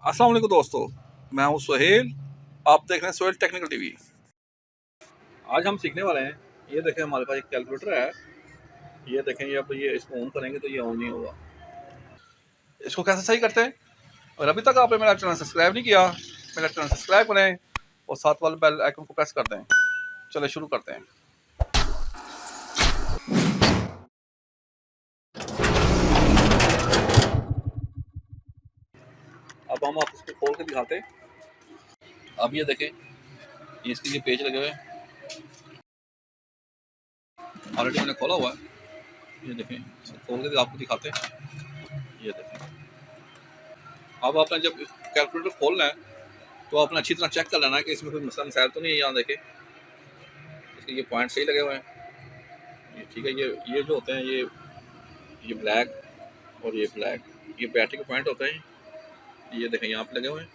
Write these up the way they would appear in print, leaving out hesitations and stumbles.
अस्सलाम वालेकुम दोस्तों, मैं हूं सुहेल। आप देख रहे हैं सोहेल टेक्निकल टीवी। आज हम सीखने वाले हैं। ये देखें, हमारे पास एक कैलकुलेटर है। ये देखें, ये अब ये इसको ऑन करेंगे तो ये ऑन नहीं होगा। इसको कैसे सही करते हैं? और अभी तक आपने मेरा चैनल सब्सक्राइब नहीं किया, मेरा चैनल सब्सक्राइब करें और साथ वाले बेल आइकन को प्रेस कर दें। चलिए शुरू करते हैं। अब हम आप इसको खोल के दिखाते हैं। अब ये देखें, ये इसके लिए पेज लगे हुए हैं। ऑलरेडी मैंने खोला हुआ है। ये देखें, इसको खोल के आपको दिखाते हैं। ये देखें, अब आपने जब कैलकुलेटर खोलना है तो आपने अच्छी तरह चेक कर लेना है कि इसमें कोई मसला मसाइल तो नहीं है। यहाँ देखें, इसके ये पॉइंट सही लगे हुए हैं। ये ठीक है। ये जो होते हैं, ये ब्लैक और ये ब्लैक, ये बैटरी के पॉइंट होते हैं। ये देखें, यहाँ पे लगे हुए हैं।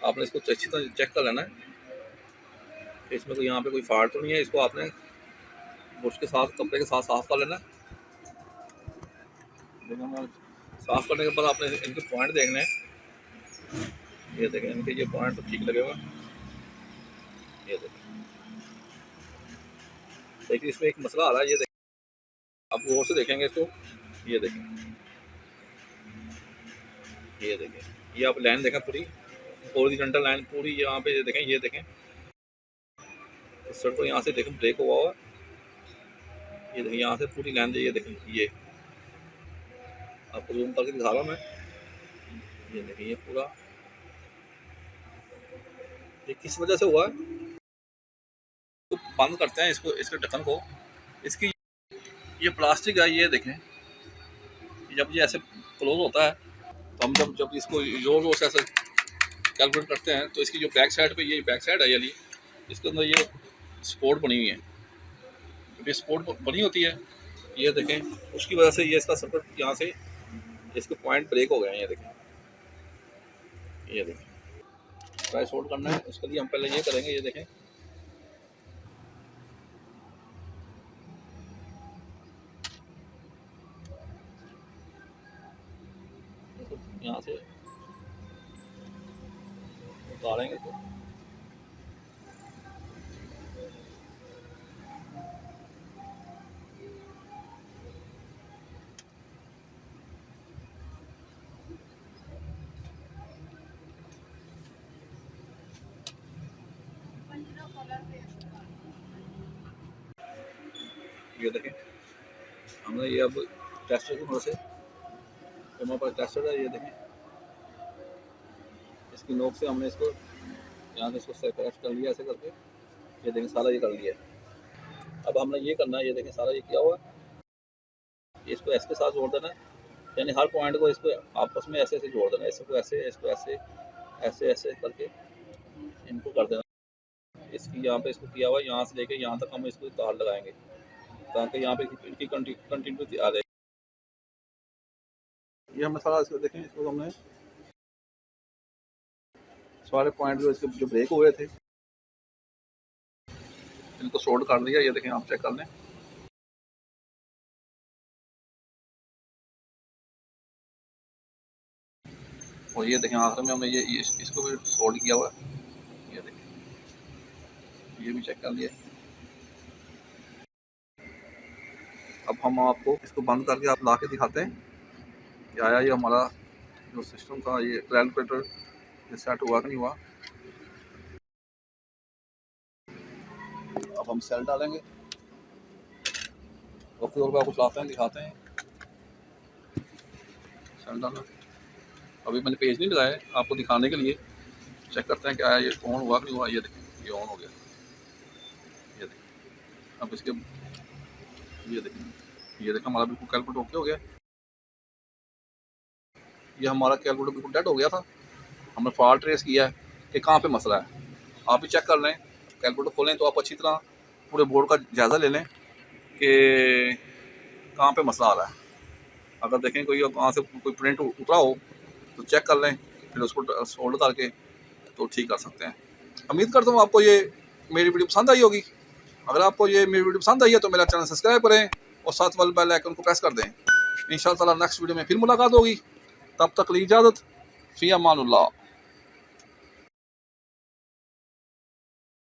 आपने इसको अच्छी तरह चेक कर लेना है कि इसमें तो यहाँ पे कोई फाल्ट तो नहीं है। इसको आपने ब्रश के साथ, कपड़े के साथ साफ कर लेना है। साफ करने के बाद आपने इनके पॉइंट देखने हैं। ये देखें, इनके ये पॉइंट तो ठीक लगे हुए हैं। ये देखें, लेकिन इसमें एक मसला आ रहा है। ये देखें, आप गौर से देखेंगे इसको। ये देखें, ये देखें, ये आप लाइन देखें पूरी ओरिजेंटल लाइन पूरी यहाँ पे। ये देखें, ये देखें, सर को यहाँ से देखें ब्रेक हुआ हुआ। ये देखें, यहाँ से पूरी लाइन ये देखें। ये आपको जूम करके दिखा रहा हूँ मैं। ये देखें, ये पूरा, ये किस वजह से हुआ है। तो बंद करते हैं इसको, इसके ढक्कन को। इसकी ये प्लास्टिक है। ये देखें, जब ये ऐसे क्लोज होता है तो हम जब इसको जोर जोर से ऐसे कैलकुलेट करते हैं तो इसकी जो बैक साइड पे, ये बैक साइड है ये, इसके अंदर ये स्पोर्ट बनी हुई है। जब ये स्पोर्ट बनी होती है, ये देखें, उसकी वजह से ये इसका सर्किट यहाँ से इसके पॉइंट ब्रेक हो गए हैं। ये देखें, ये देखें, ट्राई सोल्ड करना है। उसके लिए हम पहले ये करेंगे। ये देखें, यहाँ से उतारेंगे तो ये देखें, हमने ये अब टेस्टर की मदद से, हमारे पास टेस्टर है। ये देखें, इसकी नोक से हमने इसको यहाँ से इसको सेपरेट कर लिया ऐसे करके। ये देखें, सारा ये कर लिया है। अब हमने ये करना है। ये देखें, सारा ये किया हुआ है। इसको ऐसे के साथ जोड़ देना है, यानी हर पॉइंट को इसको आपस में ऐसे ऐसे जोड़ देना है। इसको ऐसे, इसको ऐसे, ऐसे ऐसे करके इनको कर देना। इसकी यहाँ पे इसको किया हुआ है, यहाँ से लेके यहाँ तक हम इसको तार लगाएंगे ताकि यहाँ पे इनकी कंटिन्यूटी आ जाए। ये हमने सारा इसको देखें, इसको हमने सारे पॉइंट जो इसके जो ब्रेक हुए थे इनको सोल्ड कर दिया। ये देखें, आप चेक कर लें। और ये देखें, आखिर में हमने ये इसको भी सोल्ड किया हुआ है। ये देखें, ये भी चेक कर लिया। अब हम आपको इसको बंद करके आप ला के दिखाते हैं कि आया ये हमारा जो सिस्टम था, ये कैलकुलेटर ये सेट हुआ कि नहीं हुआ। अब हम सेल डालेंगे और फिर और आपको चलाते हैं, दिखाते हैं। सेल डाला, अभी मैंने पेज नहीं लगाया आपको दिखाने के लिए। चेक करते हैं कि आया ये ऑन हुआ कि नहीं हुआ। ये देखें, ये ऑन हो गया। ये देखें, अब इसके ये देखें, ये देखें, हमारा बिल्कुल कैलकुलेटर ओके हो गया। ये हमारा कैलकुलेटर बिल्कुल डेड हो गया था। हमने फॉल्ट ट्रेस किया है कि कहाँ पे मसला है। आप भी चेक कर लें, कैलकुलेटर खोलें तो आप अच्छी तरह पूरे बोर्ड का जायज़ा ले लें कि कहाँ पे मसला आ रहा है। अगर देखें कोई कहाँ से कोई प्रिंट उतरा हो तो चेक कर लें, फिर उसको सोल्ड करके तो ठीक कर सकते हैं। उम्मीद करता हूँ आपको ये मेरी वीडियो पसंद आई होगी। अगर आपको ये मेरी वीडियो पसंद आई है तो मेरा चैनल सब्सक्राइब करें और साथ वाले बेल आइकन को प्रेस कर दें। इंशाअल्लाह नेक्स्ट वीडियो में फिर मुलाकात होगी। तब तक ली इजाज़त। फ़ी अमानुल्लाह।